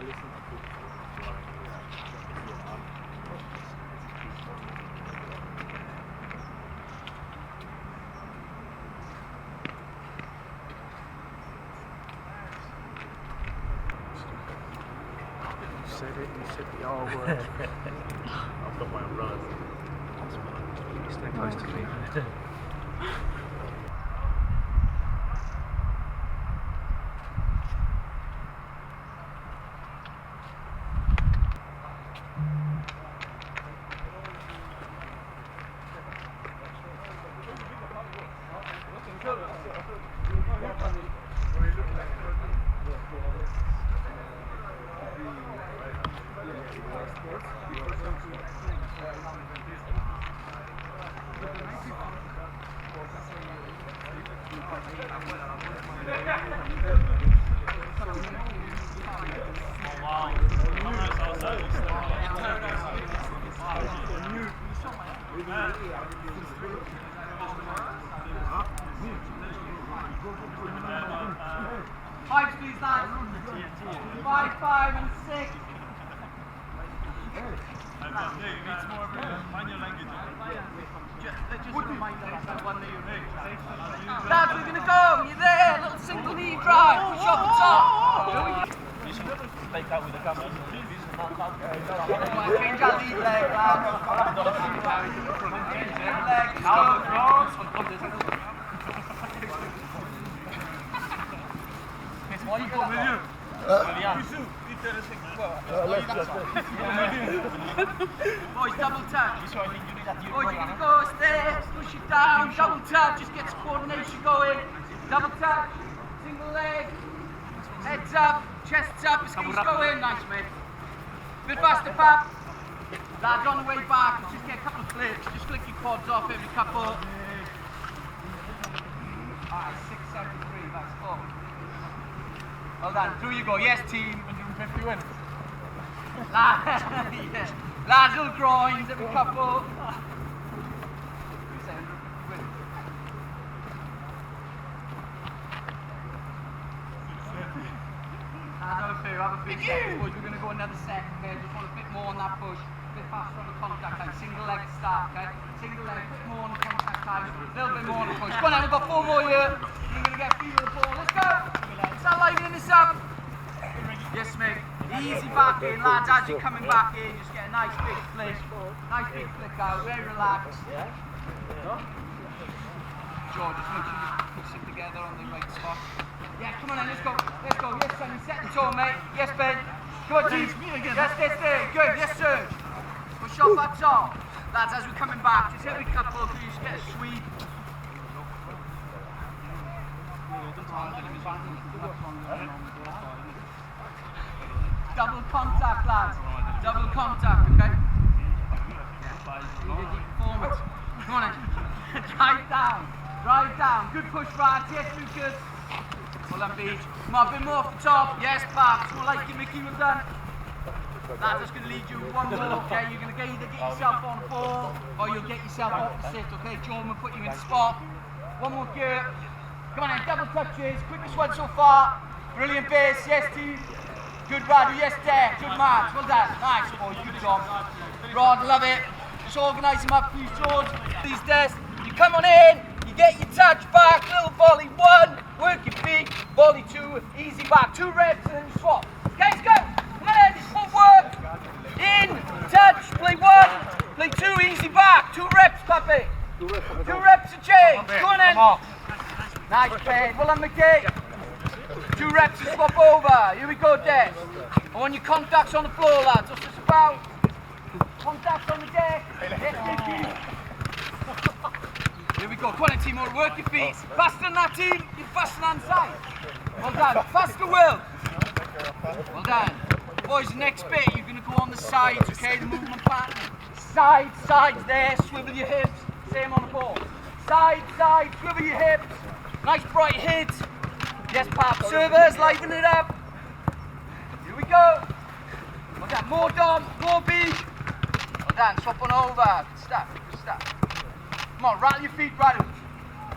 Said it, you said the R word. I've got my umbrellas. You stay close to me. Five, please, lads. 5, 5, and 6. Lads, we're going to go. You're there. Little single knee drive. Push off the top. Take that with the camera. Change our lead leg, lads. Lead leg. Let's go. What you got with you? Boys, double tap. Boys, you're going to go stairs, push it down, double tap, just gets coordination going. Double tap, single leg, heads up, chests up, it's going. Nice, mate. Bit faster, Pap. Lads, on the way back, just get a couple of flips, just flick your quads off every couple. Alright, 673, that's 4. Well done, through you go, yes team. 150 win. Lads, yeah. Lads, little groins, every couple. Have a big set, boys. We're going to go another set, okay? Just want a bit more on that push, a bit faster on the contact time. Single leg start, okay? Single leg, a bit more on the contact time, a little bit more on the push. Go on then, we've got 4 more here. We're going to get a feel of the ball. Let's go! Start livening this up. Yes, mate. Easy back in, lads. As you're coming back in, just get a nice big flick. Nice big flick out, very relaxed. George, just make sure you push it together on the right spot. Yeah, come on then, let's go. Let's go. Yes, son, set the tone, mate. Yes, Ben. Good, team. Yes, there. Good. Yes, Serge. Push off that top. Lads, as we're coming back, just every couple, please get a sweep. Double contact, lads. Double contact, okay? Performance. Come on then. Drive down. Good push, Brad. Yes, Lucas. Well done, Beach. Come on, a bit more off the top. Yes, Babs. More like it, Mickey. Well done. Lads, that's going to lead you one more, okay? You're going to either get yourself on the ball or you'll get yourself opposite, okay? Jordan will put you in spot. One more gear. Come on then, double touches. Quickest one so far. Brilliant base. Yes, team. Good, Radu. Yes, there. Good match. Well done. Nice, boy. Good job. Rod, love it. Just organise him up, please, George. Please, Des. You come on in. You get your touch back. Little volley. 1. Work your feet. Volley 2. Easy back. 2 reps and then you swap. Okay, let's go. Come on in. Just footwork. In. Touch. Play 1. Play 2. Easy back. 2 reps, puppy. 2 reps to change. Go on in. Nice, Ben. Well done, Mickey. 2 reps to swap over. Here we go, Des. I want your contacts on the floor, lads. What's this about? Contacts on the deck. Yes, Mickey. Here we go. Come on then, team. Work your feet. Faster than that, team. You're faster than side. Well done. Faster, Will. Well done. Boys, the next bit, you're going to go on the sides, okay? The movement pattern. Sides there. Swivel your hips. Same on the ball. Side, swivel your hips. Nice bright hit. Yes, Pap. Servers, liven it up. Here we go. Well done. More Dom. More beat. Well done. Swap on over. Good stuff. Come on, rattle your feet, Radu.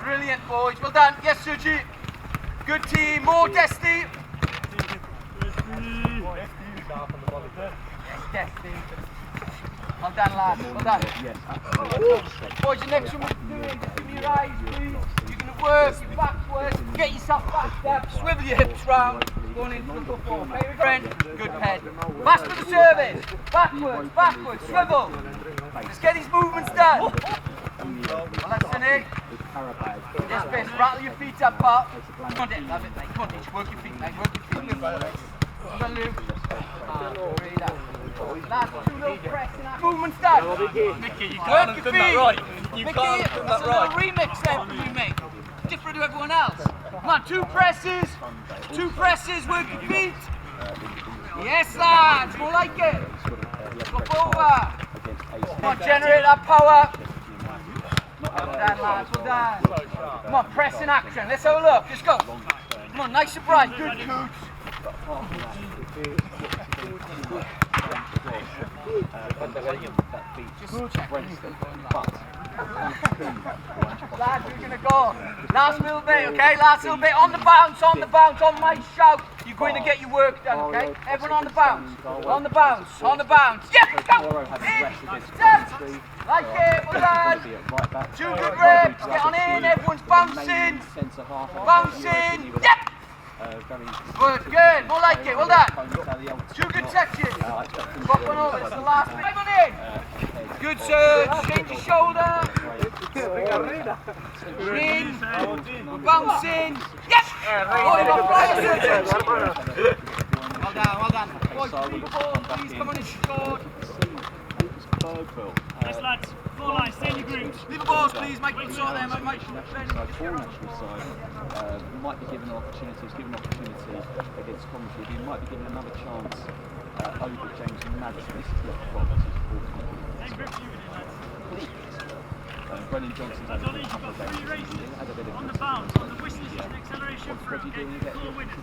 Brilliant, boys. Well done. Yes, Sergi. Good team. More Destiny. testing. Well done, lads. Well done. Boys, the next one we're doing, just give me your eyes, please. You're going to work your backwards, get yourself backed up, swivel your hips round, going into the football. Okay, friend? Good head. Fast with the service. Backwards, backwards, swivel. Let's get these movements done. Well, that's in it. Yes, best. Rattle your feet up, Pop. Come on, Dick. Love it, mate. Come on, Dick. Work your feet, mate. Work your feet. Come on, Luke. Breathe out. Last two little pressing out. Movements done. Mickey, you can't have done that right. You can't have done that right. That's a little remix there we make. Different to everyone else. Come on, two presses. Two presses. Work your feet. Yes, lads. More like it. Flop over. Come on, generate that power. Well done, lads. Well done. Come on, press in action. Let's have a look. Let's go. Come on, nice and bright. Good, Coots. Just check. Lads, we're going to go. Last little bit, okay? Last little bit. On the bounce, on the bounce, on my shout. You're going to get your work done, okay? Everyone on the bounce. On the bounce, on the bounce. Yeah, go! In, set. Like it, well done. 2 good reps. Get on in. Everyone's bouncing. Bouncing. Yep. Good, more like it, well done. 2 good touches. Swap one over, it's the last bit. Come on in. Good surge, change your shoulder. We're in, we're bouncing. Yep! Oh, you've got fire surgeons. Well done. Boys, leave the ball, please, come on and score. Yes, lads. 4 lines, stay in your groups. Leave the balls, please, Mike. Sort them, Mike. Four national side might be given an opportunity. Was given an opportunity against Coventry. He might be given another chance over James Madison. This is left from his 4th. Same group you in it, lads. Brennan Johnson's had a couple of games. Had a bit of On the bounce, on the whistle, it's an acceleration for what do you do? You get full winner.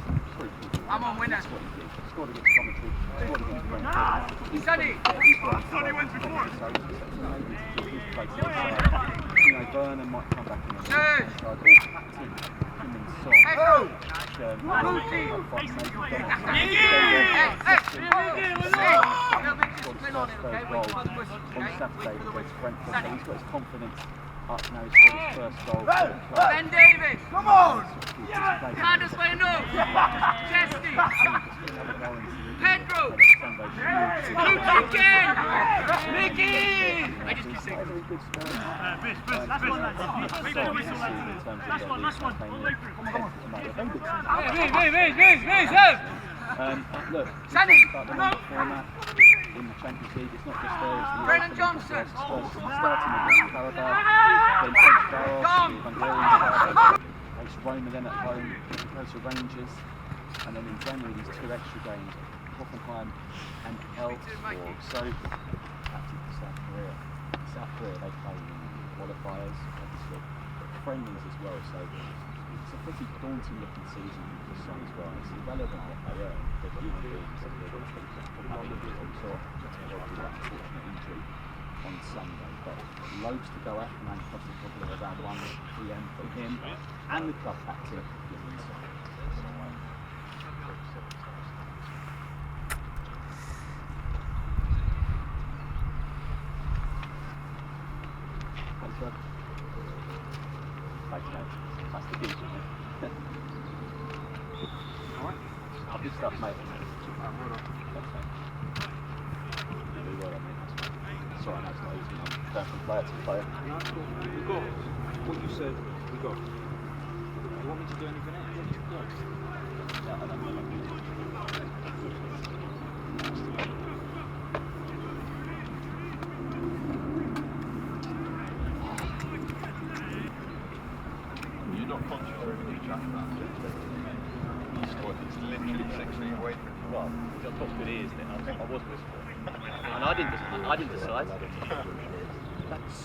I'm on winner. That's what you do. Scored against Coventry. Scored against Brentford. Sonny. Sonny went before. Vernon might come back in the Surge. Song. On Saturday against Brentford, so he's got his confidence up now. He's got his first goal. Ben Davis. Come on. Can't just play enough. Chesty. Pedro. Luke again. Mickey. I just keep saying. Last one. All the way through. Look, Sandy, format in the Champions League, it's not just there, it's the Brennan Johnson. Starting against Qarabag, then takes Barros, Hungarian takes Roma then at home, goes to Rangers, and then in January these 2 extra games, Hoffenheim and Elfsborg. So, actually for South Korea, they play in qualifiers, obviously, friendlies as well, so it's a pretty daunting looking season for some as well. It's irrelevant what they earn, but human beings are going to saw that unfortunate injury on Sunday. But loads to go at, and Ange Postecoglou around 1 PM from him and the club captain. Thanks, Rob. Thanks, mate. That's the beach, isn't it? Alright. Good stuff, mate. Sorry, that's not easy. I'm going from player to player. We got what you said. We got. You want me to do anything else? Yeah, I don't know. You're not conscious of everything you track that. It's literally 6 feet away from you. Well, that's what's good, isn't it? I was whispering. And I didn't decide. That's...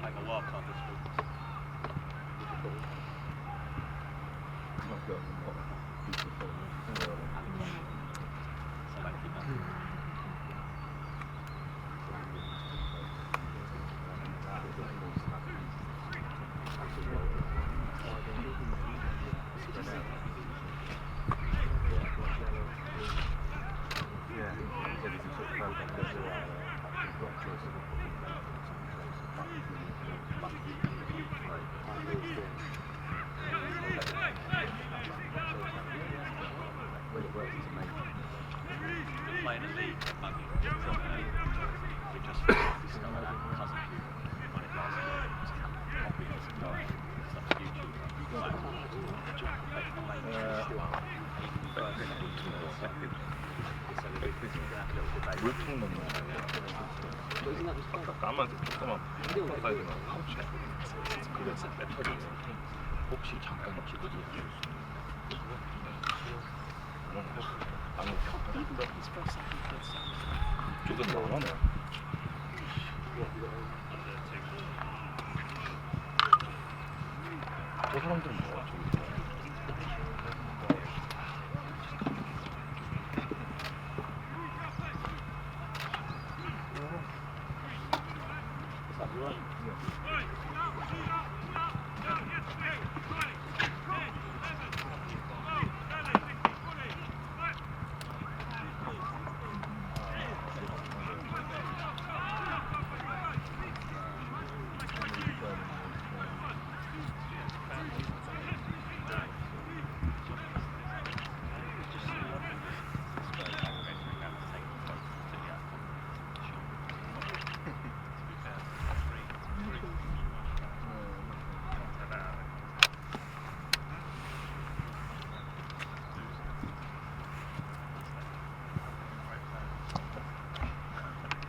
Like a wild card this week. 나만 잠깐만 가야 되나? 그래서 혹시 잠깐 기다려. 이쪽은 나가네. 저 사람들은 뭐야? 저기.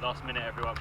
Last minute, everyone.